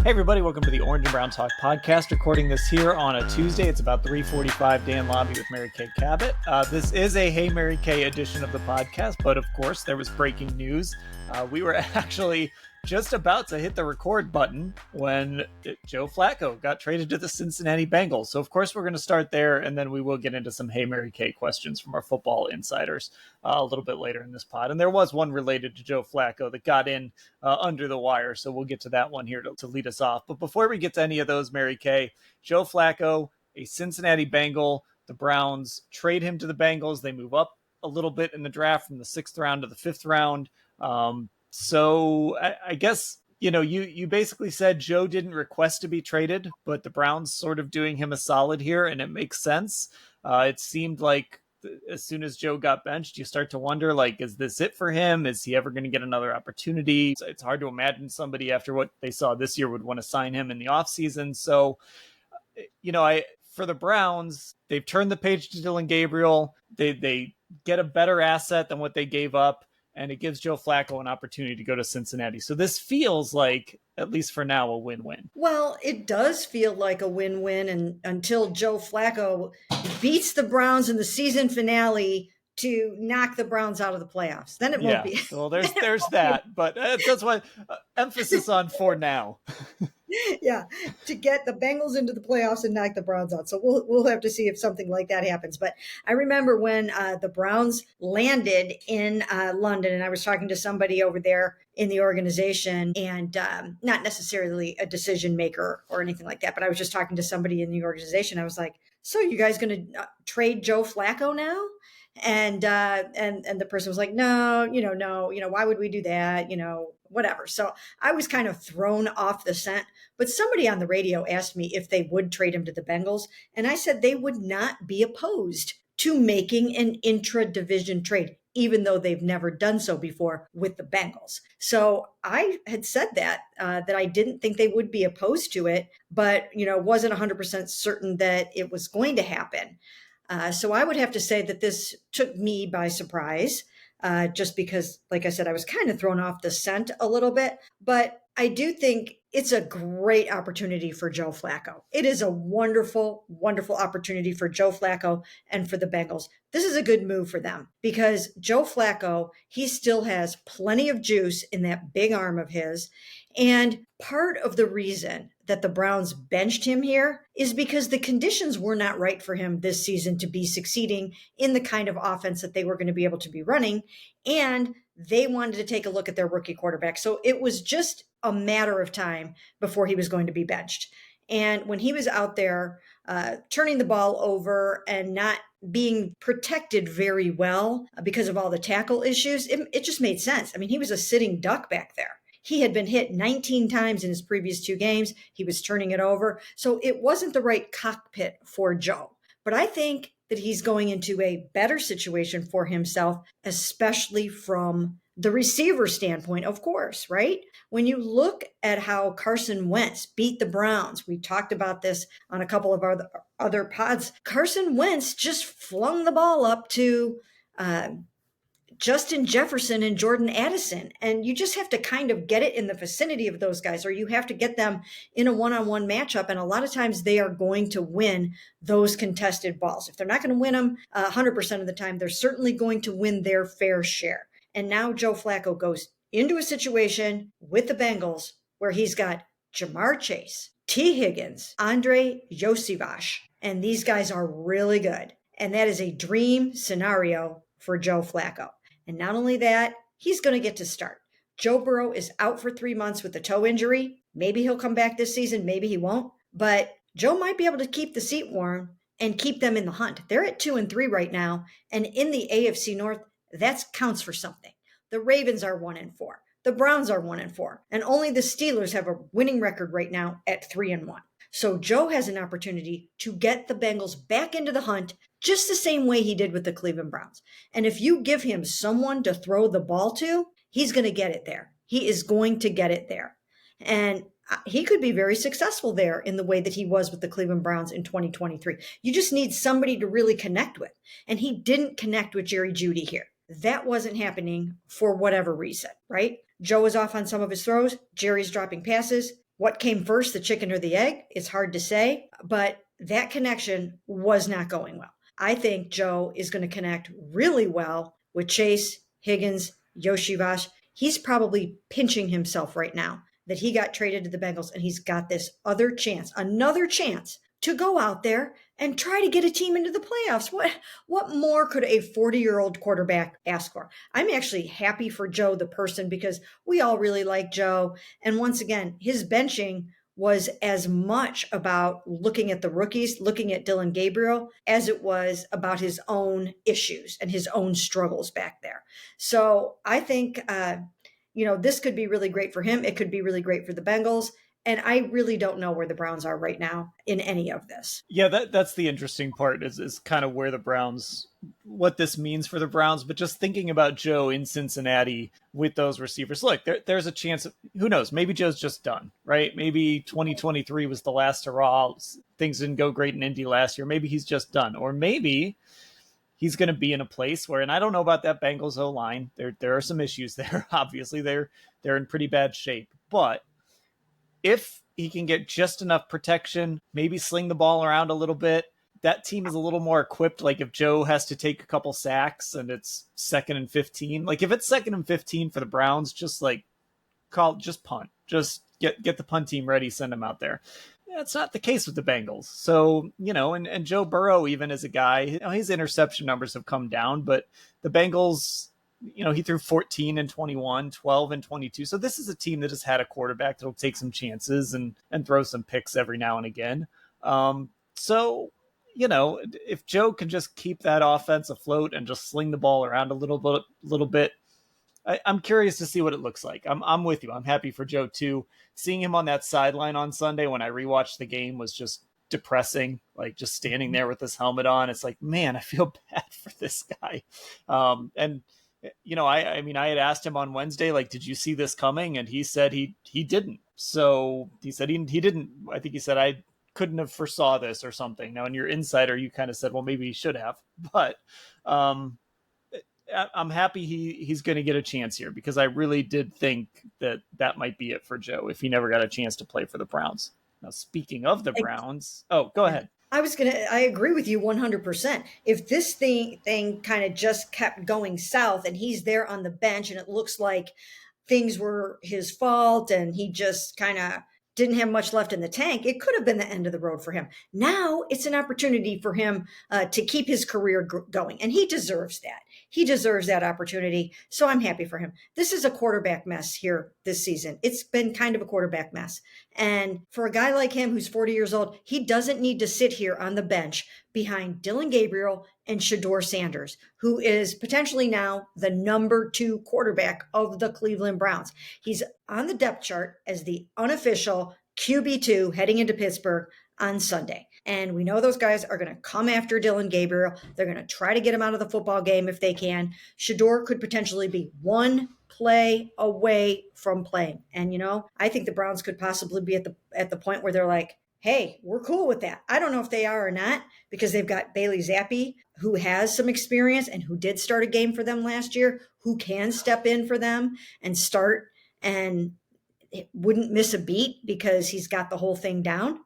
Hey everybody, welcome to the Orange and Brown Talk podcast. Recording this here on a Tuesday. It's about 3:45. Dan Labbe with Mary Kay Cabot. This is a Hey Mary Kay edition of the podcast, but of course there was breaking news. We were actually just about to hit the record button when Joe Flacco got traded to the Cincinnati Bengals. So of course we're going to start there, and then we will get into some Hey Mary Kay questions from our football insiders a little bit later in this pod. And there was one related to Joe Flacco that got in under the wire, so we'll get to that one here to lead us off. But before we get to any of those, Mary Kay, Joe Flacco, a Cincinnati Bengal, the Browns trade him to the Bengals. They move up a little bit in the draft from the 6th round to the 5th round. So I guess, you basically said Joe didn't request to be traded, but the Browns sort of doing him a solid here, and it makes sense. It seemed like as soon as Joe got benched, you start to wonder, is this it for him? Is he ever going to get another opportunity? It's hard to imagine somebody after what they saw this year would want to sign him in the offseason. So, for the Browns, they've turned the page to Dillon Gabriel. They get a better asset than what they gave up, and it gives Joe Flacco an opportunity to go to Cincinnati. So this feels like, at least for now, a win-win. Well, it does feel like a win-win, and until Joe Flacco beats the Browns in the season finale to knock the Browns out of the playoffs. Then it won't be. Well, there's that, but that's why emphasis on for now. Yeah, to get the Bengals into the playoffs and knock the Browns out. So we'll have to see if something like that happens. But I remember when the Browns landed in London, and I was talking to somebody over there in the organization, and not necessarily a decision maker or anything like that, but I was just talking to somebody in the organization. I was like, so you guys going to trade Joe Flacco now? And the person was like, no, why would we do that? Whatever. So I was kind of thrown off the scent, but somebody on the radio asked me if they would trade him to the Bengals. And I said they would not be opposed to making an intra-division trade, even though they've never done so before with the Bengals. So I had said that I didn't think they would be opposed to it, but, wasn't 100% certain that it was going to happen. So I would have to say that this took me by surprise, just because, like I said, I was kind of thrown off the scent a little bit. But I do think it's a great opportunity for Joe Flacco. It is a wonderful, wonderful opportunity for Joe Flacco and for the Bengals. This is a good move for them because Joe Flacco, he still has plenty of juice in that big arm of his. And part of the reason that the Browns benched him here is because the conditions were not right for him this season to be succeeding in the kind of offense that they were going to be able to be running. And they wanted to take a look at their rookie quarterback. So it was just a matter of time before he was going to be benched. And when he was out there turning the ball over and not being protected very well because of all the tackle issues, it just made sense. I mean, he was a sitting duck back there. He had been hit 19 times in his previous 2 games. He was turning it over. So it wasn't the right cockpit for Joe. But I think that he's going into a better situation for himself, especially from the receiver standpoint, of course, right? When you look at how Carson Wentz beat the Browns, we talked about this on a couple of our other pods. Carson Wentz just flung the ball up to Justin Jefferson and Jordan Addison. And you just have to kind of get it in the vicinity of those guys, or you have to get them in a one-on-one matchup. And a lot of times they are going to win those contested balls. If they're not going to win them 100% of the time, they're certainly going to win their fair share. And now Joe Flacco goes into a situation with the Bengals where he's got Jamar Chase, T. Higgins, Andre Josivach, and these guys are really good. And that is a dream scenario for Joe Flacco. And not only that, he's going to get to start. Joe Burrow is out for 3 months with a toe injury. Maybe he'll come back this season. Maybe he won't. But Joe might be able to keep the seat warm and keep them in the hunt. They're at 2-3 right now. And in the AFC North, that counts for something. The Ravens are 1-4. The Browns are 1-4. And only the Steelers have a winning record right now at 3-1. So Joe has an opportunity to get the Bengals back into the hunt just the same way he did with the Cleveland Browns. And if you give him someone to throw the ball to, he's going to get it there. He is going to get it there. And he could be very successful there in the way that he was with the Cleveland Browns in 2023. You just need somebody to really connect with. And he didn't connect with Jerry Jeudy here. That wasn't happening for whatever reason, right? Joe is off on some of his throws. Jerry's dropping passes. What came first, the chicken or the egg? It's hard to say, but that connection was not going well. I think Joe is going to connect really well with Chase, Higgins, Yoshivash. He's probably pinching himself right now that he got traded to the Bengals and he's got this other chance, another chance to go out there and try to get a team into the playoffs. What more could a 40-year-old quarterback ask for? I'm actually happy for Joe the person because we all really like Joe. And once again, his benching was as much about looking at the rookies, looking at Dillon Gabriel, as it was about his own issues and his own struggles back there. So I think, this could be really great for him. It could be really great for the Bengals. And I really don't know where the Browns are right now in any of this. Yeah, that's the interesting part is kind of where the Browns, what this means for the Browns. But just thinking about Joe in Cincinnati with those receivers, look, there's a chance of, who knows, maybe Joe's just done, right? Maybe 2023 was the last hurrah. Things didn't go great in Indy last year. Maybe he's just done. Or maybe he's going to be in a place where, and I don't know about that Bengals O-line. There are some issues there. Obviously, they're in pretty bad shape. But if he can get just enough protection, maybe sling the ball around a little bit, that team is a little more equipped. Like if Joe has to take a couple sacks and it's 2nd and 15, like if it's 2nd and 15 for the Browns, just punt, just get the punt team ready, send them out there. That's not the case with the Bengals. So, and Joe Burrow, even as a guy, his interception numbers have come down, but the Bengals, he threw 14 and 21, 12 and 22. So this is a team that has had a quarterback that'll take some chances and throw some picks every now and again. So, if Joe can just keep that offense afloat and just sling the ball around a little bit, I'm curious to see what it looks like. I'm with you. I'm happy for Joe too. Seeing him on that sideline on Sunday when I rewatched the game was just depressing. Like just standing there with his helmet on. It's like, man, I feel bad for this guy. And I mean, I had asked him on Wednesday, like, did you see this coming? And he said he didn't. So he said he didn't. I think he said, I couldn't have foresaw this or something. Now, in your insider, you kind of said, well, maybe he should have. But I'm happy he's going to get a chance here because I really did think that might be it for Joe if he never got a chance to play for the Browns. Now, speaking of the Browns, go ahead. I agree with you 100%. If this thing kind of just kept going south and he's there on the bench and it looks like things were his fault and he just kind of didn't have much left in the tank, it could have been the end of the road for him. Now it's an opportunity for him to keep his career going, and he deserves that. He deserves that opportunity. So I'm happy for him. This is a quarterback mess here this season. It's been kind of a quarterback mess. And for a guy like him who's 40 years old, he doesn't need to sit here on the bench behind Dillon Gabriel and Shedeur Sanders, who is potentially now the number 2 quarterback of the Cleveland Browns. He's on the depth chart as the unofficial QB2 heading into Pittsburgh on Sunday. And we know those guys are going to come after Dillon Gabriel. They're going to try to get him out of the football game if they can. Shedeur could potentially be one play away from playing. And, I think the Browns could possibly be at the point where they're like, hey, we're cool with that. I don't know if they are or not because they've got Bailey Zappi, who has some experience and who did start a game for them last year, who can step in for them and start and wouldn't miss a beat because he's got the whole thing down.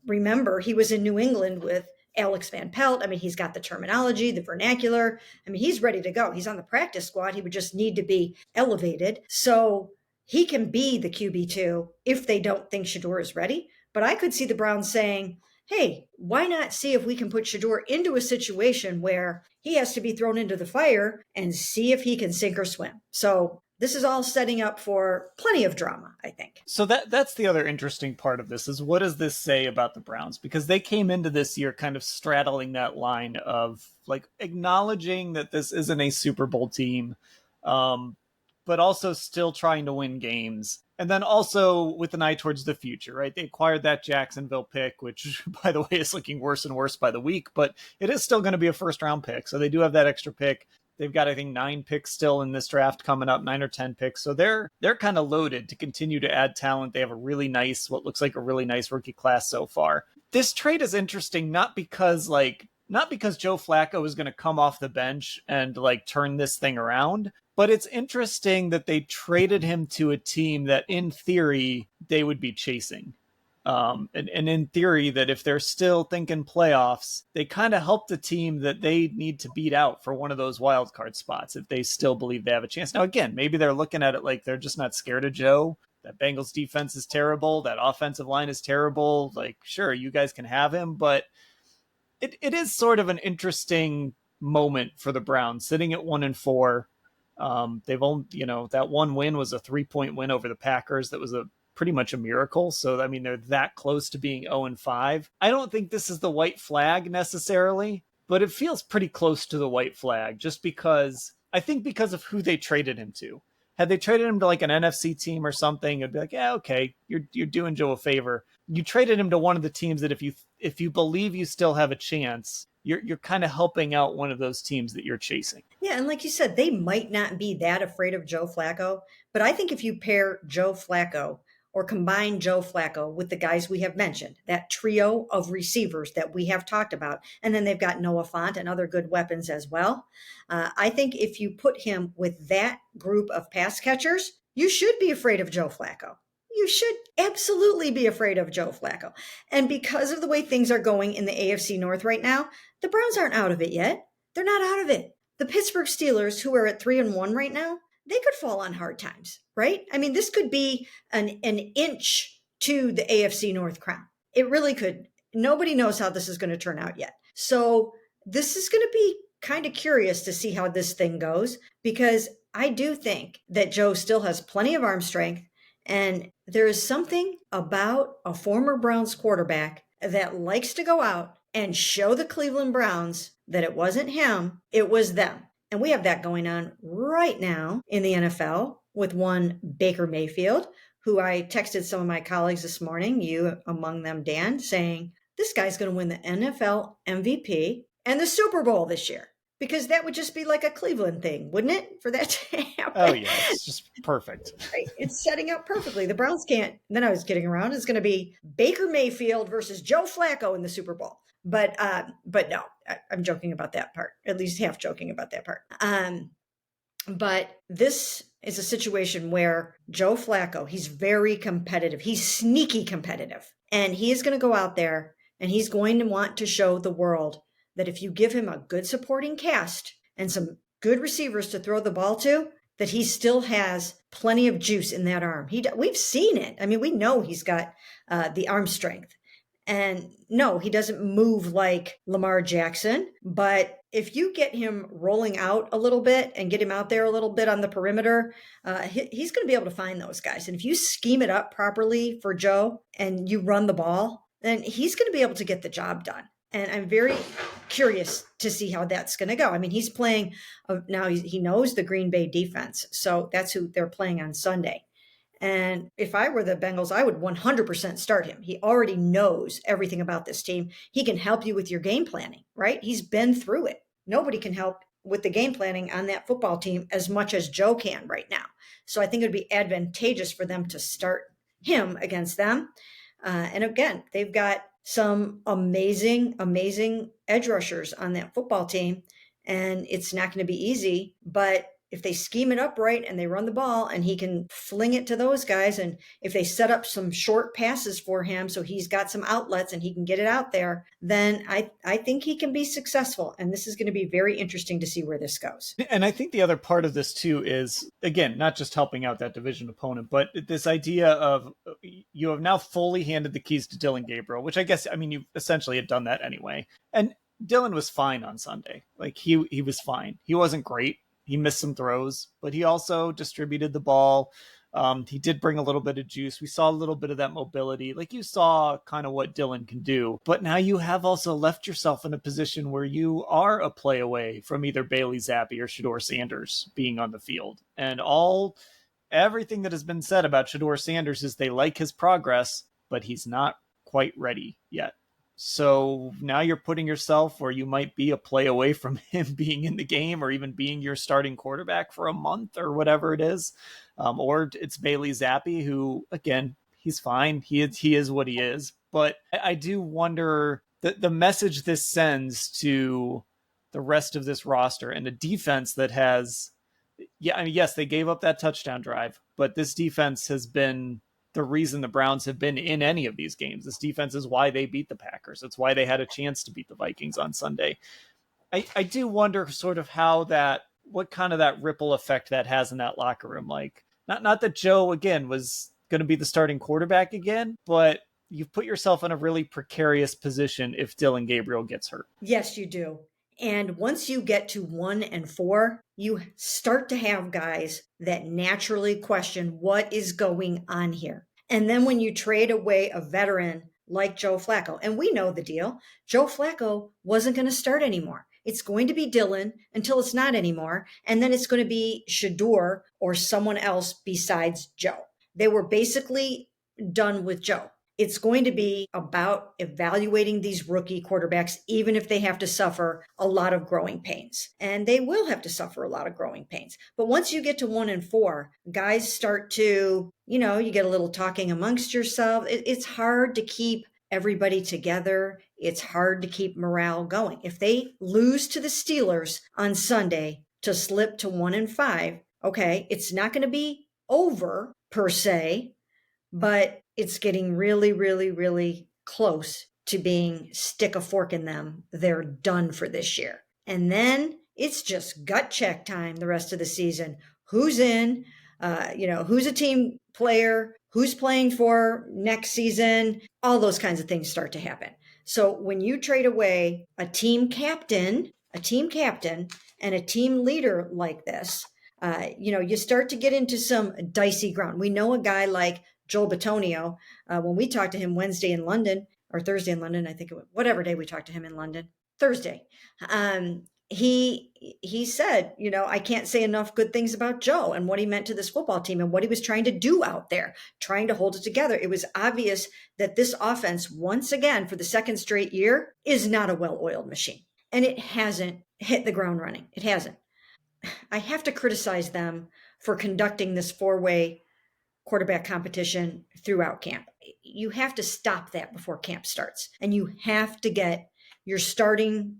Remember, he was in New England with Alex Van Pelt. I mean, he's got the terminology, the vernacular. I mean, he's ready to go. He's on the practice squad. He would just need to be elevated. So he can be the QB2 if they don't think Shedeur is ready. But I could see the Browns saying, hey, why not see if we can put Shedeur into a situation where he has to be thrown into the fire and see if he can sink or swim. So this is all setting up for plenty of drama, I think. So that's the other interesting part of this is what does this say about the Browns? Because they came into this year kind of straddling that line of like acknowledging that this isn't a Super Bowl team, but also still trying to win games. And then also with an eye towards the future, right? They acquired that Jacksonville pick, which, by the way, is looking worse and worse by the week, but it is still going to be a first-round pick. So they do have that extra pick. They've got, I think, 9 picks still in this draft coming up, 9 or 10 picks. So they're kind of loaded to continue to add talent. They have a really nice, what looks like a really nice rookie class so far. This trade is interesting, not because Joe Flacco is going to come off the bench and like turn this thing around, but it's interesting that they traded him to a team that in theory they would be chasing. And in theory, that if they're still thinking playoffs, they kind of help the team that they need to beat out for one of those wild card spots if they still believe they have a chance. Now, again, maybe they're looking at it like they're just not scared of Joe. That Bengals defense is terrible. That offensive line is terrible. Like, sure, you guys can have him, but it is sort of an interesting moment for the Browns sitting at 1-4. They've only, that one win was a 3-point win over the Packers. That was a pretty much a miracle. So, I mean, they're that close to being 0-5. I don't think this is the white flag necessarily, but it feels pretty close to the white flag just because of who they traded him to. Had they traded him to like an NFC team or something, it'd be like, yeah, okay, you're doing Joe a favor. You traded him to one of the teams that if you believe you still have a chance, you're kind of helping out one of those teams that you're chasing. Yeah, and like you said, they might not be that afraid of Joe Flacco, but I think if you pair Joe Flacco or combine Joe Flacco with the guys we have mentioned, that trio of receivers that we have talked about, and then they've got Noah Fant and other good weapons as well. I think if you put him with that group of pass catchers, you should be afraid of Joe Flacco. You should absolutely be afraid of Joe Flacco. And because of the way things are going in the AFC North right now, the Browns aren't out of it yet. They're not out of it. The Pittsburgh Steelers, who are at 3-1 right now, they could fall on hard times, right? I mean, this could be an inch to the AFC North crown. It really could. Nobody knows how this is going to turn out yet. So this is going to be kind of curious to see how this thing goes, because I do think that Joe still has plenty of arm strength. And there is something about a former Browns quarterback that likes to go out and show the Cleveland Browns that it wasn't him, it was them. And we have that going on right now in the NFL with one Baker Mayfield, who I texted some of my colleagues this morning, you among them, Dan, saying, this guy's going to win the NFL MVP and the Super Bowl this year. Because that would just be like a Cleveland thing, wouldn't it? For that to happen. Oh, yeah. It's just perfect. Right? It's setting up perfectly. The Browns can't. Then I was kidding around. It's going to be Baker Mayfield versus Joe Flacco in the Super Bowl. But no, I'm joking about that part, at least half joking about that part. But this is a situation where Joe Flacco, he's very competitive. He's sneaky competitive. And he is going to go out there and he's going to want to show the world that if you give him a good supporting cast and some good receivers to throw the ball to, that he still has plenty of juice in that arm. We've seen it. I mean, we know he's got the arm strength. And no, he doesn't move like Lamar Jackson. But if you get him rolling out a little bit and get him out there a little bit on the perimeter, he's going to be able to find those guys. And if you scheme it up properly for Joe and you run the ball, then he's going to be able to get the job done. And I'm very curious to see how that's going to go. I mean, he's playing now. He knows the Green Bay defense. So that's who they're playing on Sunday. And if I were the Bengals, I would 100% start him. He already knows everything about this team. He can help you with your game planning, right? He's been through it. Nobody can help with the game planning on that football team as much as Joe can right now. So I think it would be advantageous for them to start him against them. And again, they've got some amazing edge rushers on that football team. And it's not going to be easy, but if they scheme it up right and they run the ball and he can fling it to those guys, and if they set up some short passes for him so he's got some outlets and he can get it out there, then I think he can be successful. And this is going to be very interesting to see where this goes. And I think the other part of this too is, again, not just helping out that division opponent, but this idea of you have now fully handed the keys to Dillon Gabriel, which I guess, I mean, you essentially had done that anyway. And Dillon was fine on Sunday. Like he was fine. He wasn't great. He missed some throws, but he also distributed the ball. He did bring a little bit of juice. We saw a little bit of that mobility. Like you saw kind of what Dillon can do. But now you have also left yourself in a position where you are a play away from either Bailey Zappi or Shedeur Sanders being on the field. And everything that has been said about Shedeur Sanders is they like his progress, but he's not quite ready yet. So now you're putting yourself where you might be a play away from him being in the game or even being your starting quarterback for a month or whatever it is. Or it's Bailey Zappi, who, again, he's fine. He is what he is. But I do wonder the message this sends to the rest of this roster and a defense that has, yes, they gave up that touchdown drive, but this defense has been the reason the Browns have been in any of these games. This defense is why they beat the Packers. It's why they had a chance to beat the Vikings on Sunday. I do wonder sort of what kind of that ripple effect that has in that locker room. Like, not that Joe, again, was going to be the starting quarterback again, but you've put yourself in a really precarious position if Dillon Gabriel gets hurt. Yes, you do. And once you get to 1-4, you start to have guys that naturally question what is going on here. And then when you trade away a veteran like Joe Flacco, and we know the deal, Joe Flacco wasn't going to start anymore. It's going to be Dillon until it's not anymore. And then it's going to be Shedeur or someone else besides Joe. They were basically done with Joe. It's going to be about evaluating these rookie quarterbacks, even if they have to suffer a lot of growing pains. And they will have to suffer a lot of growing pains. But once you get to 1-4, guys start to, you get a little talking amongst yourself. It's hard to keep everybody together. It's hard to keep morale going. If they lose to the Steelers on Sunday to slip to 1-5, okay, it's not going to be over per se, but it's getting really, really, really close to being stick a fork in them. They're done for this year. And then it's just gut check time the rest of the season. Who's in, who's a team player, who's playing for next season, all those kinds of things start to happen. So when you trade away a team captain and a team leader like this, you start to get into some dicey ground. We know a guy like Joel Bitonio, when we talked to him Wednesday in London, or Thursday in London, I think it was, whatever day we talked to him in London, Thursday, he said, I can't say enough good things about Joe and what he meant to this football team and what he was trying to do out there, trying to hold it together. It was obvious that this offense, once again, for the second straight year, is not a well-oiled machine. And it hasn't hit the ground running. It hasn't. I have to criticize them for conducting this four-way quarterback competition throughout camp. You have to stop that before camp starts, and you have to get your starting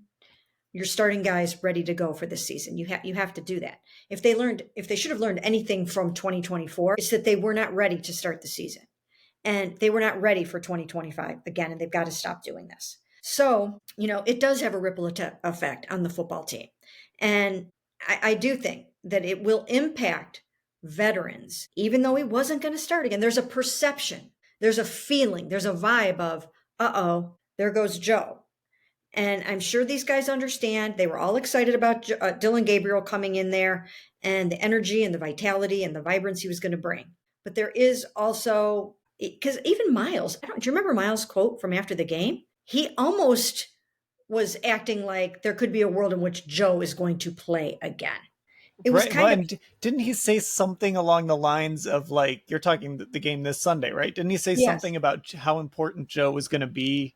guys ready to go for this season. You have to do that. If they should have learned anything from 2024, it's that they were not ready to start the season, and they were not ready for 2025 again, and they've got to stop doing this. So, it does have a ripple effect on the football team, and I do think that it will impact veterans, even though he wasn't going to start again. There's a perception, there's a feeling, there's a vibe of, there goes Joe. And I'm sure these guys understand. They were all excited about Dillon Gabriel coming in there and the energy and the vitality and the vibrancy he was going to bring. But there is also, because even Miles, do you remember Miles' quote from after the game? He almost was acting like there could be a world in which Joe is going to play again. It was didn't he say something along the lines of, like, you're talking the game this Sunday, right? Didn't he say something about how important Joe was going to be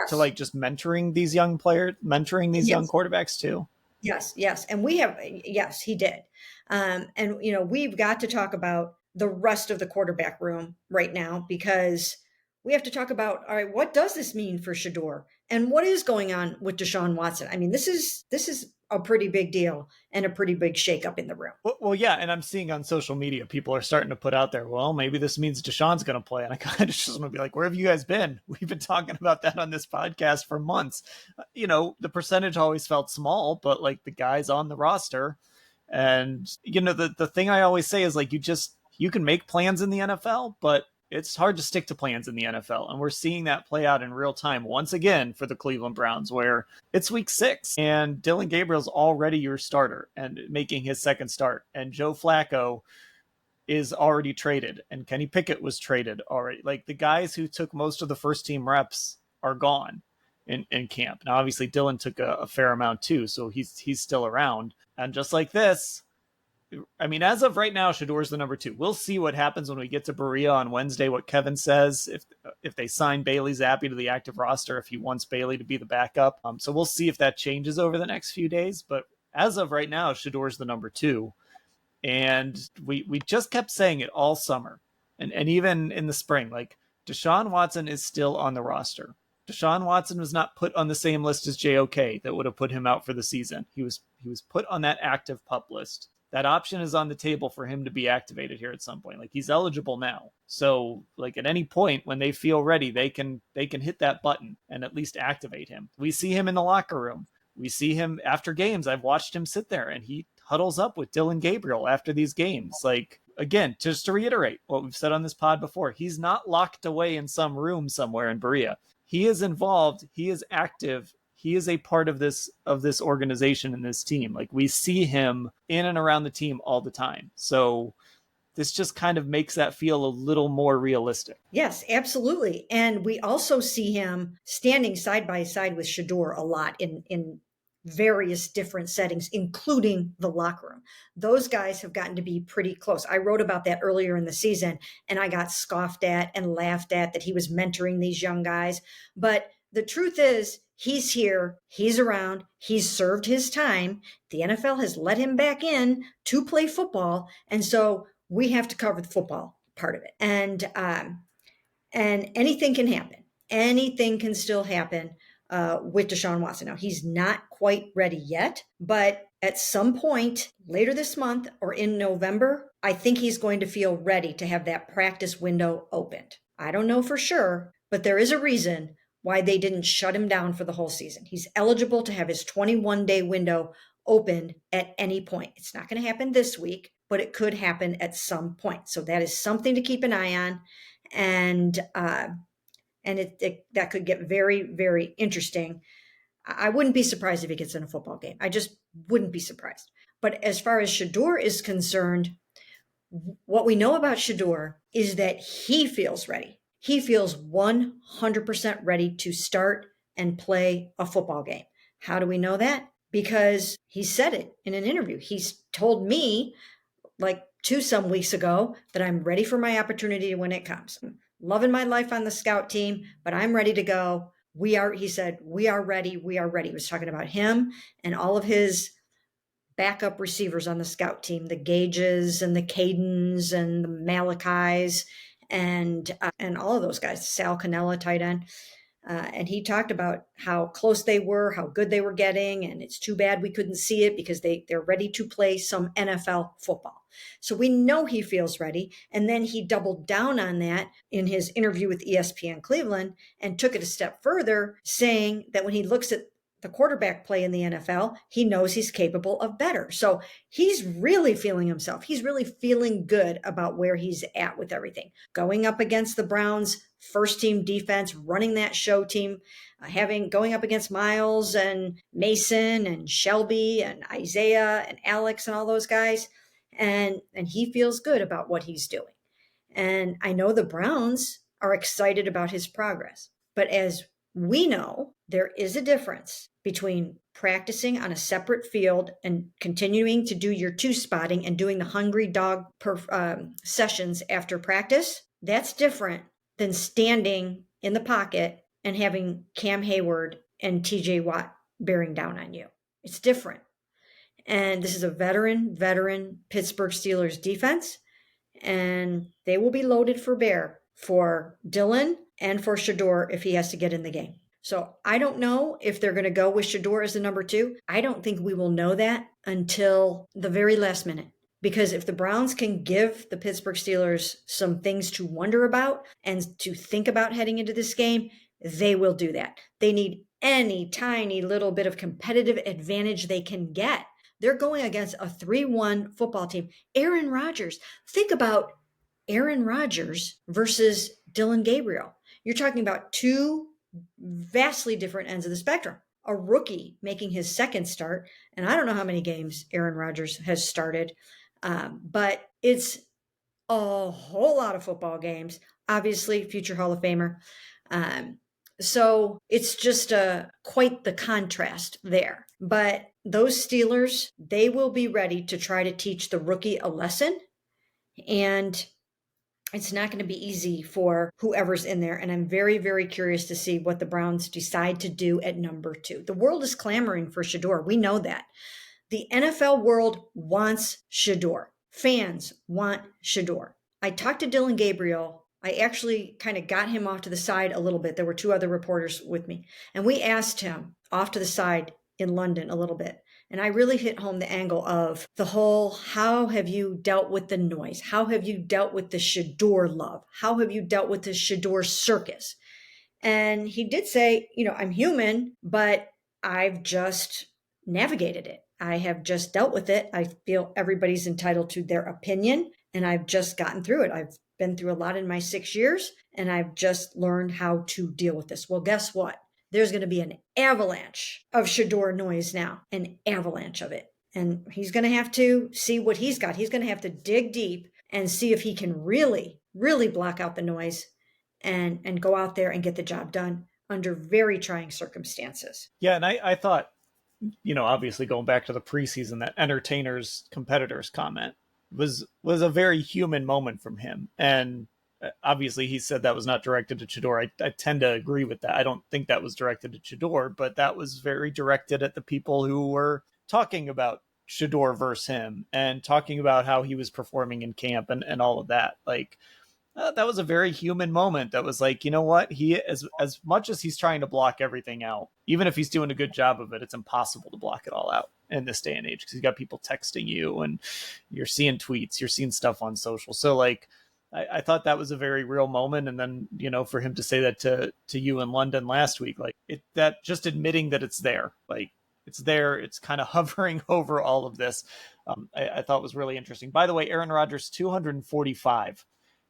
to, like, just mentoring these young players, mentoring these young quarterbacks too? Yes. And yes, he did. And, we've got to talk about the rest of the quarterback room right now, because we have to talk about, all right, what does this mean for Shedeur? And what is going on with Deshaun Watson? I mean, this is a pretty big deal and a pretty big shakeup in the room. Well, yeah, and I'm seeing on social media, people are starting to put out there, well, maybe this means Deshaun's going to play. And I kind of just want to be like, where have you guys been? We've been talking about that on this podcast for months. The percentage always felt small, but, like, the guys on the roster. And, the thing I always say is, like, you can make plans in the NFL, but it's hard to stick to plans in the NFL. And we're seeing that play out in real time once again for the Cleveland Browns, where it's week 6 and Dillon Gabriel's already your starter and making his second start. And Joe Flacco is already traded, and Kenny Pickett was traded already. Like, the guys who took most of the first team reps are gone in camp. Now, obviously Dillon took a fair amount too, so he's still around. And just like this, I mean, as of right now, Shedeur's the number 2. We'll see what happens when we get to Berea on Wednesday, what Kevin says, if they sign Bailey Zappi to the active roster, if he wants Bailey to be the backup. So we'll see if that changes over the next few days. But as of right now, Shedeur's the number 2. And we just kept saying it all summer. And even in the spring, like, Deshaun Watson is still on the roster. Deshaun Watson was not put on the same list as JOK that would have put him out for the season. He was put on that active PUP list. that option is on the table for him to be activated here at some point. Like, he's eligible now. So like, at any point when they feel ready, they can hit that button and at least activate him. We see him in the locker room. We see him after games. I've watched him sit there and he huddles up with Dillon Gabriel after these games. Like, again, just to reiterate what we've said on this pod before, he's not locked away in some room somewhere in Berea. He is involved. He is active. He is a part of this organization and this team. Like, we see him in and around the team all the time. So this just kind of makes that feel a little more realistic. Yes, absolutely. And we also see him standing side by side with Shedeur a lot in various different settings, including the locker room. Those guys have gotten to be pretty close. I wrote about that earlier in the season, and I got scoffed at and laughed at that he was mentoring these young guys. But the truth is, he's here, he's around, he's served his time. The NFL has let him back in to play football. And so we have to cover the football part of it. And anything can happen. Anything can still happen with Deshaun Watson. Now, he's not quite ready yet, but at some point later this month or in November, I think he's going to feel ready to have that practice window opened. I don't know for sure, but there is a reason why they didn't shut him down for the whole season. He's eligible to have his 21-day window opened at any point. It's not going to happen this week, but it could happen at some point. So that is something to keep an eye on. And that could get very, very interesting. I wouldn't be surprised if he gets in a football game. I just wouldn't be surprised. But as far as Shedeur is concerned, what we know about Shedeur is that he feels ready. He feels 100% ready to start and play a football game. How do we know that? Because he said it in an interview. He's told me like some weeks ago that I'm ready for my opportunity when it comes. I'm loving my life on the scout team, but I'm ready to go. He said, we are ready. We are ready. He was talking about him and all of his backup receivers on the scout team, the Gages and the Cadens and the Malachis and all of those guys, Sal Cannella, tight end. And he talked about how close they were, how good they were getting, and it's too bad we couldn't see it because they're ready to play some NFL football. So we know he feels ready. And then he doubled down on that in his interview with ESPN Cleveland and took it a step further, saying that when he looks at the quarterback play in the NFL, he knows he's capable of better. So he's really feeling himself. He's really feeling good about where he's at with everything. Going up against the Browns' first team defense, running that show team, going up against Miles and Mason and Shelby and Isaiah and Alex and all those guys. And he feels good about what he's doing. And I know the Browns are excited about his progress. But as we know, there is a difference between practicing on a separate field and continuing to do your two spotting and doing the hungry dog sessions after practice. That's different than standing in the pocket and having Cam Hayward and TJ Watt bearing down on you. It's different. And this is a veteran Pittsburgh Steelers defense, and they will be loaded for bear for Dillon and for Shedeur if he has to get in the game. So I don't know if they're going to go with Shedeur as the number 2. I don't think we will know that until the very last minute. Because if the Browns can give the Pittsburgh Steelers some things to wonder about and to think about heading into this game, they will do that. They need any tiny little bit of competitive advantage they can get. They're going against a 3-1 football team. Aaron Rodgers. Think about Aaron Rodgers versus Dillon Gabriel. You're talking about two vastly different ends of the spectrum. A rookie making his second start, and I don't know how many games Aaron Rodgers has started, but it's a whole lot of football games. Obviously, future Hall of Famer. So it's just quite the contrast there. But those Steelers, they will be ready to try to teach the rookie a lesson. And it's not going to be easy for whoever's in there. And I'm very, very curious to see what the Browns decide to do at number 2. The world is clamoring for Shedeur. We know that. The NFL world wants Shedeur. Fans want Shedeur. I talked to Dillon Gabriel. I actually kind of got him off to the side a little bit. There were 2 other reporters with me. And we asked him off to the side, in London a little bit. And I really hit home the angle of the whole, how have you dealt with the noise? How have you dealt with the Shedeur love? How have you dealt with the Shedeur circus? And he did say, I'm human, but I've just navigated it. I have just dealt with it. I feel everybody's entitled to their opinion, and I've just gotten through it. I've been through a lot in my 6 years, and I've just learned how to deal with this. Well, guess what? There's going to be an avalanche of Shedeur noise now, an avalanche of it. And he's going to have to see what he's got. He's going to have to dig deep and see if he can really, really block out the noise and go out there and get the job done under very trying circumstances. Yeah, and I thought, obviously going back to the preseason, that entertainers competitors comment was a very human moment from him. And obviously he said that was not directed to Shedeur. I tend to agree with that. I don't think that was directed to Shedeur, but that was very directed at the people who were talking about Shedeur versus him and talking about how he was performing in camp and all of that. Like, that was a very human moment. That was like, you know what? He, as much as he's trying to block everything out, even if he's doing a good job of it, it's impossible to block it all out in this day and age, because you got people texting you and you're seeing tweets, you're seeing stuff on social. So like, I thought that was a very real moment. And then, for him to say that to you in London last week, like that just admitting that it's there, like it's there, it's kind of hovering over all of this. I thought was really interesting. By the way, Aaron Rodgers, 245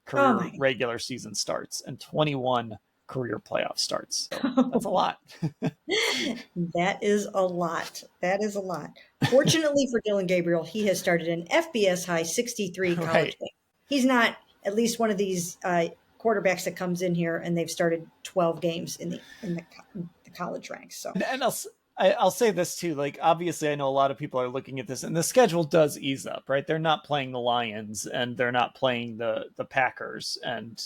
career regular season starts and 21 career playoff starts. So that's a lot. That is a lot. That is a lot. Fortunately for Dillon Gabriel, he has started an FBS high 63 college game. He's not at least one of these quarterbacks that comes in here and they've started 12 games in the college ranks. So, and I'll say this too. Like, obviously, I know a lot of people are looking at this, and the schedule does ease up, right? They're not playing the Lions, and they're not playing the Packers, and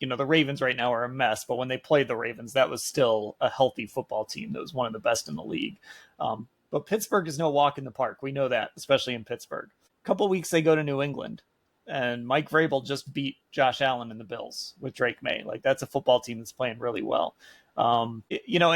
the Ravens right now are a mess. But when they played the Ravens, that was still a healthy football team that was one of the best in the league. But Pittsburgh is no walk in the park. We know that, especially in Pittsburgh. A couple weeks they go to New England, and Mike Vrabel just beat Josh Allen and the Bills with Drake May. Like, that's a football team that's playing really well. And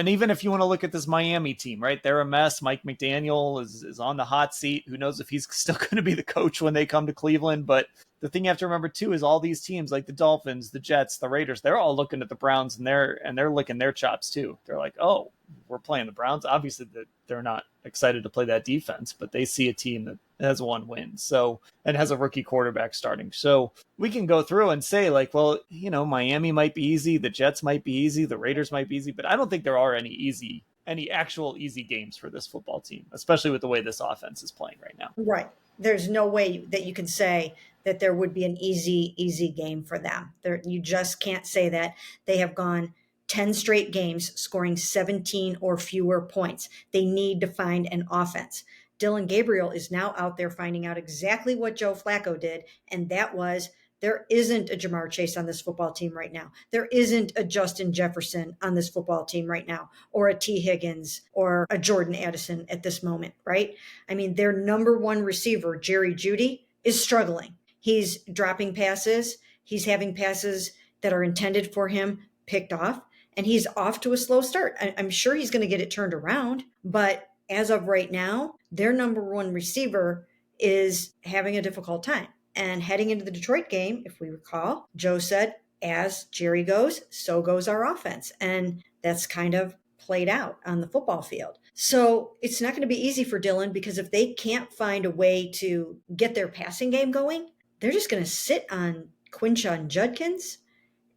even if you want to look at this Miami team, right, they're a mess. Mike McDaniel is on the hot seat. Who knows if he's still going to be the coach when they come to Cleveland? But the thing you have to remember too is all these teams like the Dolphins, the Jets, the Raiders, they're all looking at the Browns and they're licking their chops too. They're like, oh, we're playing the Browns. Obviously they're not excited to play that defense, but they see a team that has one win. So, and has a rookie quarterback starting. So we can go through and say like, well, Miami might be easy. The Jets might be easy. The Raiders might be easy, but I don't think there are any actual easy games for this football team, especially with the way this offense is playing right now. Right. There's no way that you can say that there would be an easy game for them. You just can't say that. They have gone 10 straight games scoring 17 or fewer points. They need to find an offense. Dillon Gabriel is now out there finding out exactly what Joe Flacco did, and that was there isn't a Jamar Chase on this football team right now. There isn't a Justin Jefferson on this football team right now, or a T. Higgins, or a Jordan Addison at this moment, right? I mean, their number one receiver, Jerry Jeudy, is struggling. He's dropping passes. He's having passes that are intended for him picked off, and he's off to a slow start. I'm sure he's going to get it turned around, but as of right now, their number one receiver is having a difficult time. And heading into the Detroit game, if we recall, Joe said, as Jerry goes, so goes our offense. And that's kind of played out on the football field. So it's not going to be easy for Dillon, because if they can't find a way to get their passing game going, they're just going to sit on Quinshon Judkins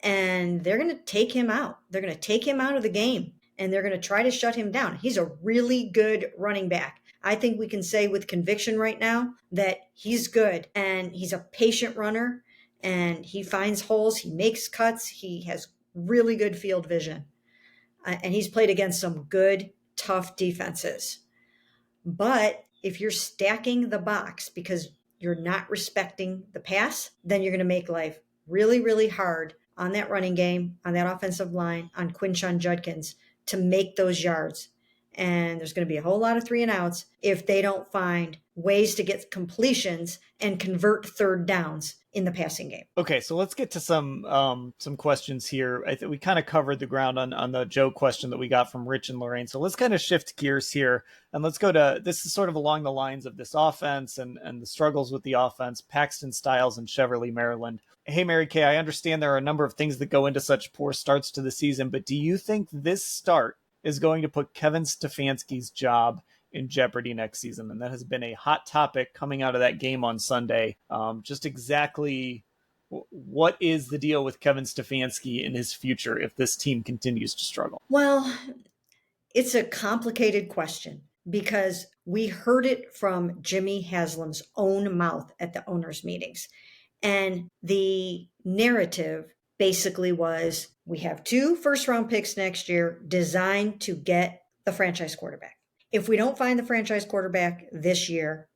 and they're going to take him out. They're going to take him out of the game and they're going to try to shut him down. He's a really good running back. I think we can say with conviction right now that he's good and he's a patient runner and he finds holes, he makes cuts, he has really good field vision. And he's played against some good, tough defenses. But if you're stacking the box because you're not respecting the pass, then you're going to make life really, really hard on that running game, on that offensive line, on Quinshon Judkins to make those yards. And there's going to be a whole lot of 3-and-outs if they don't find ways to get completions and convert third downs in the passing game. Okay, so let's get to some questions here. I think we kind of covered the ground on the Joe question that we got from Rich and Lorraine. So let's kind of shift gears here, and let's go to, this is sort of along the lines of this offense and the struggles with the offense, Paxton Styles and Cheverly, Maryland. Hey, Mary Kay, I understand there are a number of things that go into such poor starts to the season, but do you think this start is going to put Kevin Stefanski's job in jeopardy next season? And that has been a hot topic coming out of that game on Sunday. Just exactly what is the deal with Kevin Stefanski in his future if this team continues to struggle? Well, it's a complicated question because we heard it from Jimmy Haslam's own mouth at the owners' meetings. And the narrative basically was, we have 2 first-round picks next year designed to get the franchise quarterback. If we don't find the franchise quarterback this year,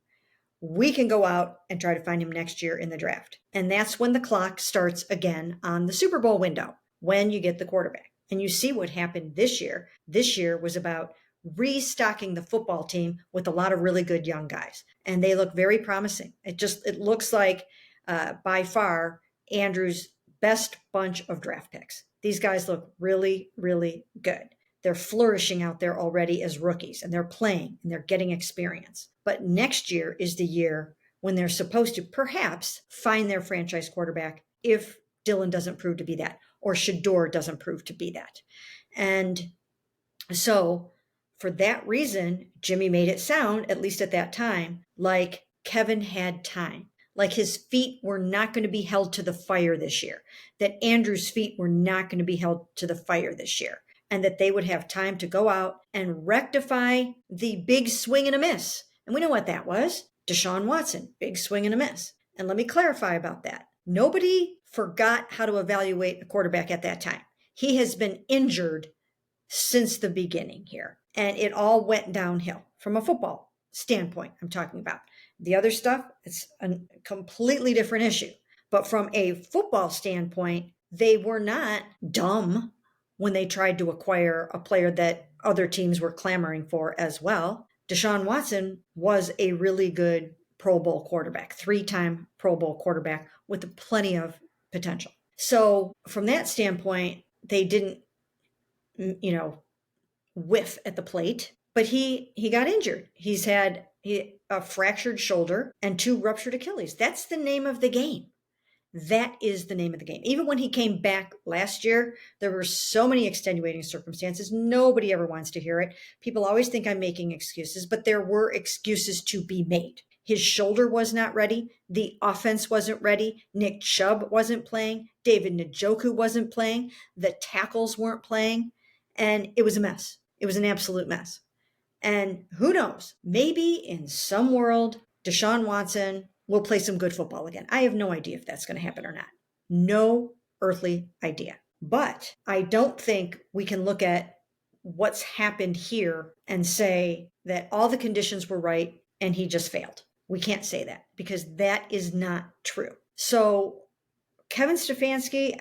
we can go out and try to find him next year in the draft. And that's when the clock starts again on the Super Bowl window, when you get the quarterback. And you see what happened this year. This year was about restocking the football team with a lot of really good young guys. And they look very promising. It looks like by far Andrew's best bunch of draft picks. These guys look really, really good. They're flourishing out there already as rookies, and they're playing and they're getting experience. But next year is the year when they're supposed to perhaps find their franchise quarterback if Dillon doesn't prove to be that, or Shedeur doesn't prove to be that. And so for that reason, Jimmy made it sound, at least at that time, like Kevin had time. Like his feet were not going to be held to the fire this year, that Andrew's feet were not going to be held to the fire this year, and that they would have time to go out and rectify the big swing and a miss. And we know what that was. Deshaun Watson, big swing and a miss. And let me clarify about that. Nobody forgot how to evaluate a quarterback at that time. He has been injured since the beginning here, and it all went downhill from a football standpoint I'm talking about. The other stuff, it's a completely different issue. But from a football standpoint, they were not dumb when they tried to acquire a player that other teams were clamoring for as well. Deshaun Watson was a really good Pro Bowl quarterback, 3-time Pro Bowl quarterback with plenty of potential. So from that standpoint, they didn't, whiff at the plate, but he got injured. He's had a fractured shoulder and 2 ruptured Achilles. That's the name of the game. That is the name of the game. Even when he came back last year, there were so many extenuating circumstances. Nobody ever wants to hear it. People always think I'm making excuses, but there were excuses to be made. His shoulder was not ready. The offense wasn't ready. Nick Chubb wasn't playing. David Njoku wasn't playing. The tackles weren't playing. And it was a mess. It was an absolute mess. And who knows, maybe in some world, Deshaun Watson will play some good football again. I have no idea if that's going to happen or not. No earthly idea. But I don't think we can look at what's happened here and say that all the conditions were right and he just failed. We can't say that because that is not true. So Kevin Stefanski,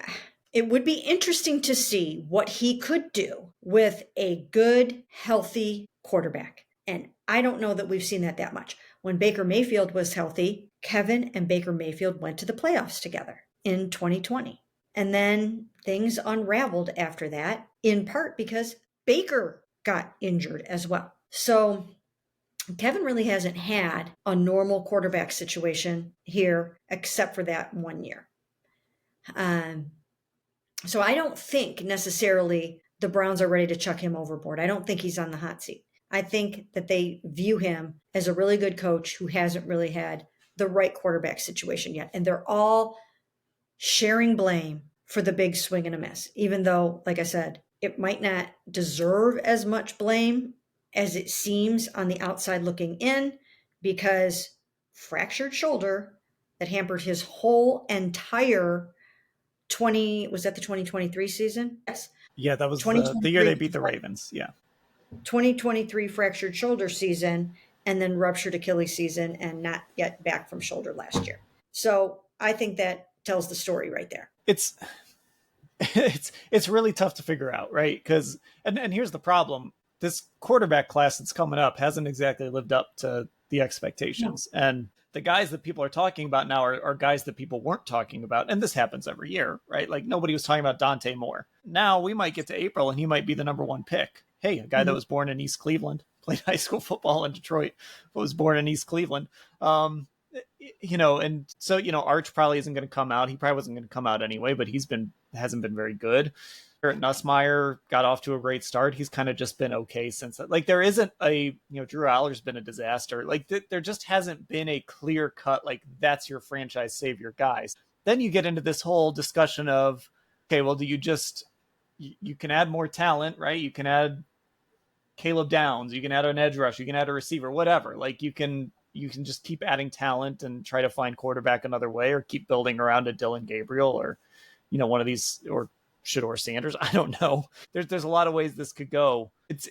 it would be interesting to see what he could do with a good, healthy quarterback. And I don't know that we've seen that much. When Baker Mayfield was healthy, Kevin and Baker Mayfield went to the playoffs together in 2020. And then things unraveled after that, in part because Baker got injured as well. So Kevin really hasn't had a normal quarterback situation here except for that 1 year. So I don't think necessarily the Browns are ready to chuck him overboard. I don't think he's on the hot seat. I think that they view him as a really good coach who hasn't really had the right quarterback situation yet. And they're all sharing blame for the big swing and a miss, even though, like I said, it might not deserve as much blame as it seems on the outside looking in, because fractured shoulder that hampered his whole entire was that the 2023 season? Yes. Yeah, that was the year they beat the Ravens. Yeah. 2023 fractured shoulder season, and then ruptured Achilles season, and not yet back from shoulder last year. So I think that tells the story right there. It's really tough to figure out, right? Because and here's the problem. this quarterback class that's coming up hasn't exactly lived up to the No. expectations. And the guys that people are talking about now are guys that people weren't talking about. And this happens every year, right? Like nobody was talking about Dante Moore. Now we might get to April and he might be the number one pick. Hey, a guy that was born in East Cleveland, played high school football in Detroit, but was born in East Cleveland. And so, Arch probably isn't going to come out. He probably wasn't going to come out anyway, but hasn't been very good. Nussmeier got off to a great start. He's kind of just been okay since that. Like there isn't Drew Aller's been a disaster. Like there just hasn't been a clear cut, like that's your franchise savior guys. Then you get into this whole discussion of, okay, well, you can add more talent, right? You can add Caleb Downs, you can add an edge rush, you can add a receiver, whatever. Like you can just keep adding talent and try to find quarterback another way, or keep building around a Dillon Gabriel, or one of these, or Shedeur Sanders. I don't know. There's a lot of ways this could go. It's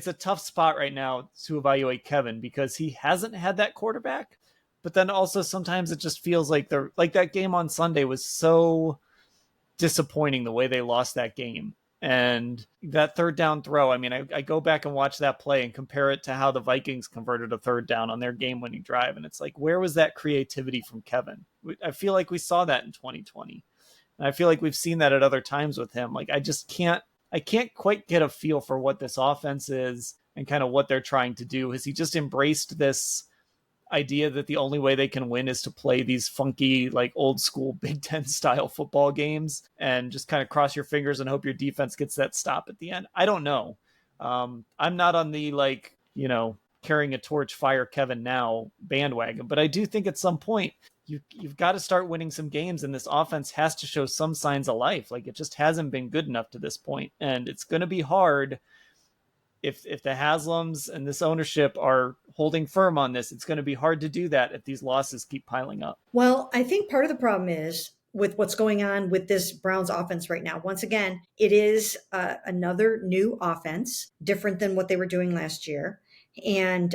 a tough spot right now to evaluate Kevin because he hasn't had that quarterback. But then also sometimes it just feels like that game on Sunday was so disappointing the way they lost that game. And that third down throw, I mean, I go back and watch that play and compare it to how the Vikings converted a third down on their game-winning drive. And it's like, where was that creativity from Kevin? I feel like we saw that in 2020. And I feel like we've seen that at other times with him. Like, I can't quite get a feel for what this offense is and kind of what they're trying to do. Has he just embraced this idea that the only way they can win is to play these funky, like old school Big Ten style football games and just kind of cross your fingers and hope your defense gets that stop at the end? I don't know. I'm not on the carrying a torch, fire Kevin now bandwagon, but I do think at some point you've got to start winning some games, and this offense has to show some signs of life. Like it just hasn't been good enough to this point, and it's going to be hard. If the Haslams and this ownership are holding firm on this, it's going to be hard to do that if these losses keep piling up. Well, I think part of the problem is with what's going on with this Browns offense right now. Once again, it is another new offense, different than what they were doing last year. And,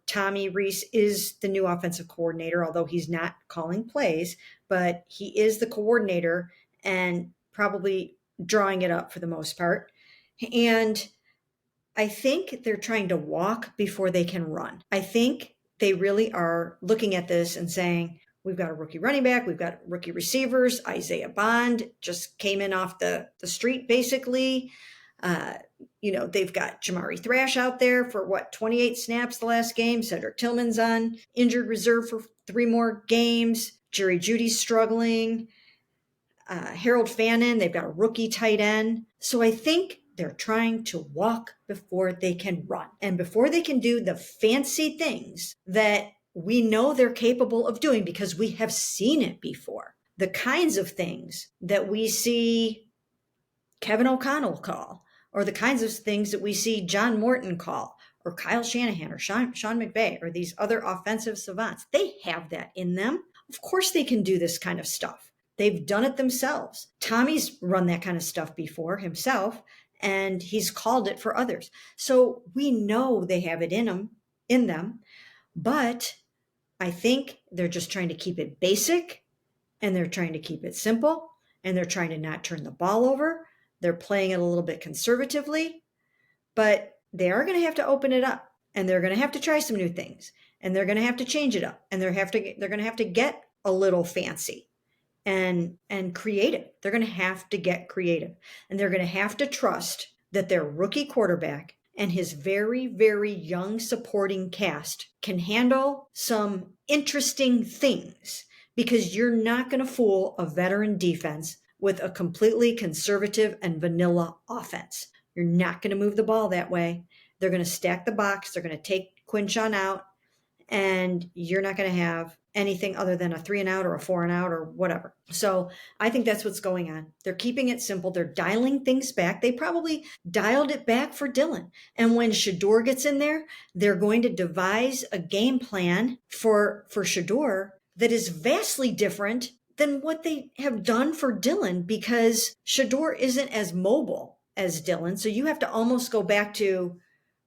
Tommy Rees is the new offensive coordinator, although he's not calling plays, but he is the coordinator and probably drawing it up for the most part. And I think they're trying to walk before they can run. I think they really are looking at this and saying, we've got a rookie running back, we've got rookie receivers. Isaiah Bond just came in off the street, basically. They've got Jamari Thrash out there for 28 snaps the last game. Cedric Tillman's on injured reserve for 3 more games. Jerry Jeudy's struggling. Harold Fannin, they've got a rookie tight end. So I think they're trying to walk before they can run, and before they can do the fancy things that we know they're capable of doing because we have seen it before. The kinds of things that we see Kevin O'Connell call, or the kinds of things that we see John Morton call, or Kyle Shanahan, or Sean McVay, or these other offensive savants. They have that in them. Of course they can do this kind of stuff. They've done it themselves. Tommy's run that kind of stuff before himself, and he's called it for others. So we know they have it in them, but I think they're just trying to keep it basic, and they're trying to keep it simple, and they're trying to not turn the ball over. They're playing it a little bit conservatively, but they are going to have to open it up, and they're going to have to try some new things, and they're going to have to change it up, and they're going to have to get a little fancy and creative. They're going to have to get creative, and they're going to have to trust that their rookie quarterback and his very, very young supporting cast can handle some interesting things, because you're not going to fool a veteran defense with a completely conservative and vanilla offense. You're not going to move the ball that way. They're going to stack the box. They're going to take Quinshon out, and you're not going to have anything other than a 3-and-out or a 4-and-out or whatever. So I think that's what's going on. They're keeping it simple. They're dialing things back. They probably dialed it back for Dillon. And when Shedeur gets in there, they're going to devise a game plan for Shedeur that is vastly different than what they have done for Dillon, because Shedeur isn't as mobile as Dillon. So you have to almost go back to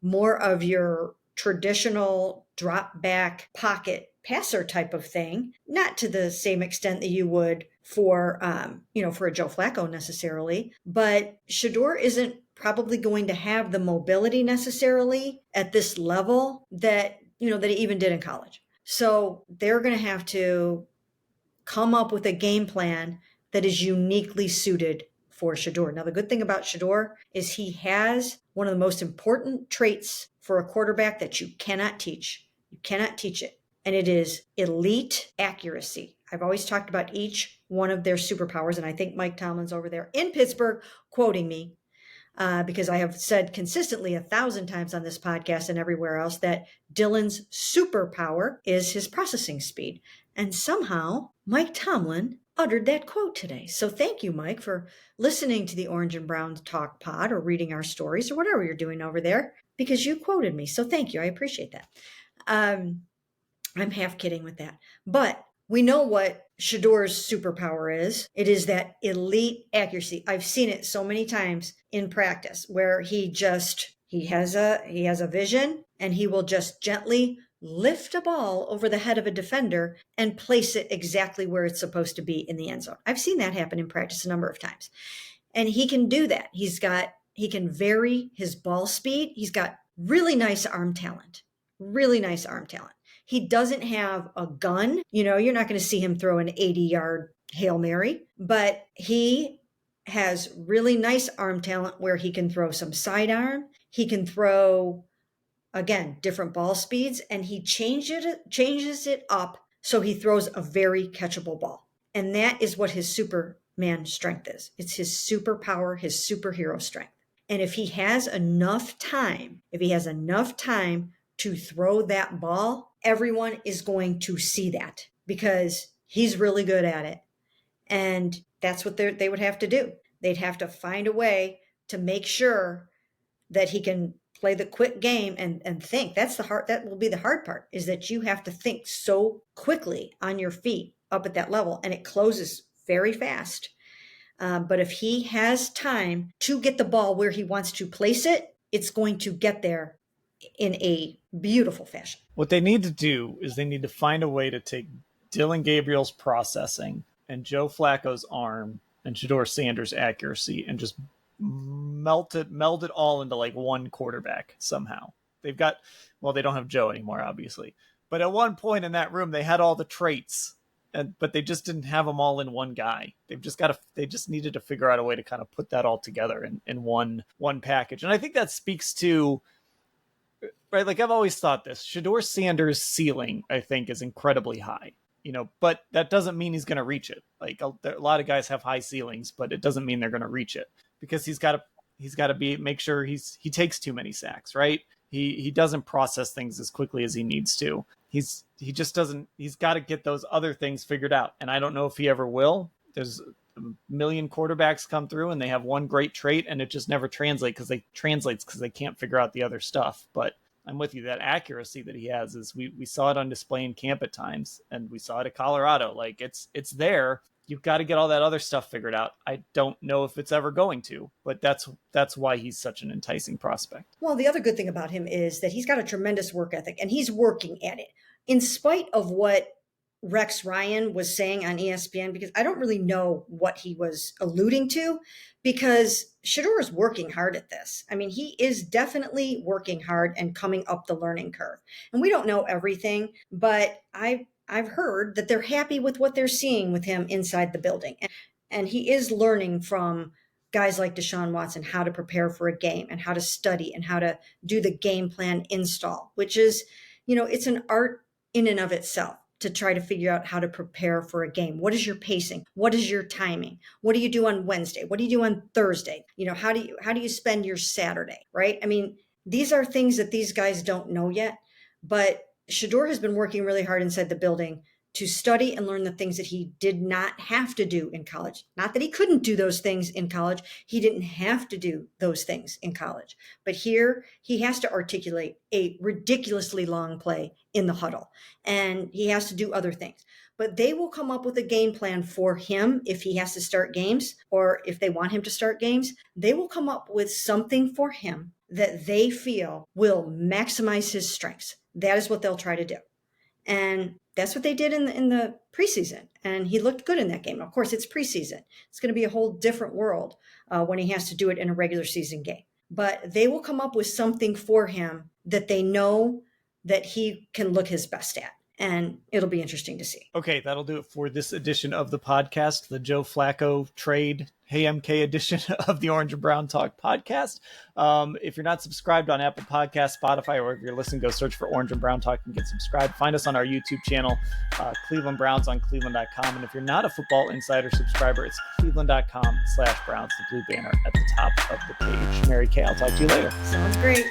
more of your traditional drop back pocket passer type of thing, not to the same extent that you would for a Joe Flacco necessarily, but Shedeur isn't probably going to have the mobility necessarily at this level that, that he even did in college. So they're going to have to come up with a game plan that is uniquely suited for Shedeur. Now, the good thing about Shedeur is he has one of the most important traits for a quarterback that you cannot teach. You cannot teach it. And it is elite accuracy. I've always talked about each one of their superpowers. And I think Mike Tomlin's over there in Pittsburgh quoting me because I have said consistently 1,000 times on this podcast and everywhere else that Dillon's superpower is his processing speed. And somehow Mike Tomlin uttered that quote today. So thank you, Mike, for listening to the Orange and Brown Talk pod or reading our stories or whatever you're doing over there, because you quoted me. So thank you. I appreciate that. I'm half kidding with that. But we know what Shedeur's superpower is. It is that elite accuracy. I've seen it so many times in practice where he has a vision and he will just gently lift a ball over the head of a defender and place it exactly where it's supposed to be in the end zone. I've seen that happen in practice a number of times. And he can do that. He can vary his ball speed. He's got really nice arm talent. Really nice arm talent. He doesn't have a gun. You're not going to see him throw an 80-yard Hail Mary, but he has really nice arm talent where he can throw some sidearm. He can throw, again, different ball speeds, and he changes it up so he throws a very catchable ball. And that is what his Superman strength is. It's his superpower, his superhero strength. And if he has enough time to throw that ball, everyone is going to see that because he's really good at it. And that's what they would have to do. They'd have to find a way to make sure that he can play the quick game and think. That will be the hard part, is that you have to think so quickly on your feet up at that level, and it closes very fast. But if he has time to get the ball where he wants to place it, it's going to get there in a beautiful fashion. What they need to do is they need to find a way to take Dillon Gabriel's processing and Joe Flacco's arm and Shedeur Sanders' accuracy and just meld it all into like one quarterback somehow. They don't have Joe anymore, obviously. But at one point in that room, they had all the traits, but they just didn't have them all in one guy. They just needed to figure out a way to kind of put that all together in one package. And I think that speaks to, right, like I've always thought this, Shedeur Sanders' ceiling, I think, is incredibly high, but that doesn't mean he's going to reach it. Like a lot of guys have high ceilings, but it doesn't mean they're going to reach it because he's got to make sure he takes too many sacks, right? He doesn't process things as quickly as he needs to. He's got to get those other things figured out. And I don't know if he ever will. There's a million quarterbacks come through and they have one great trait and it just never translates because they can't figure out the other stuff. But I'm with you. That accuracy that he has is we saw it on display in camp at times, and we saw it at Colorado. Like it's there. You've got to get all that other stuff figured out. I don't know if it's ever going to, but that's why he's such an enticing prospect. Well, the other good thing about him is that he's got a tremendous work ethic, and he's working at it in spite of what Rex Ryan was saying on ESPN, because I don't really know what he was alluding to, because Shedeur is working hard at this. I mean, he is definitely working hard and coming up the learning curve. And we don't know everything, but I've heard that they're happy with what they're seeing with him inside the building. And he is learning from guys like Deshaun Watson how to prepare for a game and how to study and how to do the game plan install, which is, it's an art in and of itself to try to figure out how to prepare for a game. What is your pacing? What is your timing? What do you do on Wednesday? What do you do on Thursday? How do you spend your Saturday, right? I mean, these are things that these guys don't know yet, but Shedeur has been working really hard inside the building to study and learn the things that he did not have to do in college. Not that he couldn't do those things in college. He didn't have to do those things in college. But here he has to articulate a ridiculously long play in the huddle, and he has to do other things. But they will come up with a game plan for him if he has to start games, or if they want him to start games. They will come up with something for him that they feel will maximize his strengths. That is what they'll try to do. And that's what they did in the preseason. And he looked good in that game. Of course, it's preseason. It's going to be a whole different world when he has to do it in a regular season game. but they will come up with something for him that they know that he can look his best at. And it'll be interesting to see. Okay, that'll do it for this edition of the podcast, the Joe Flacco trade, Hey MK edition of the Orange and Brown Talk podcast. If you're not subscribed on Apple Podcasts, Spotify, or if you're listening, go search for Orange and Brown Talk and get subscribed. Find us on our YouTube channel, Cleveland Browns on cleveland.com. And if you're not a Football Insider subscriber, it's cleveland.com/Browns, the blue banner at the top of the page. Mary Kay, I'll talk to you later. Sounds great.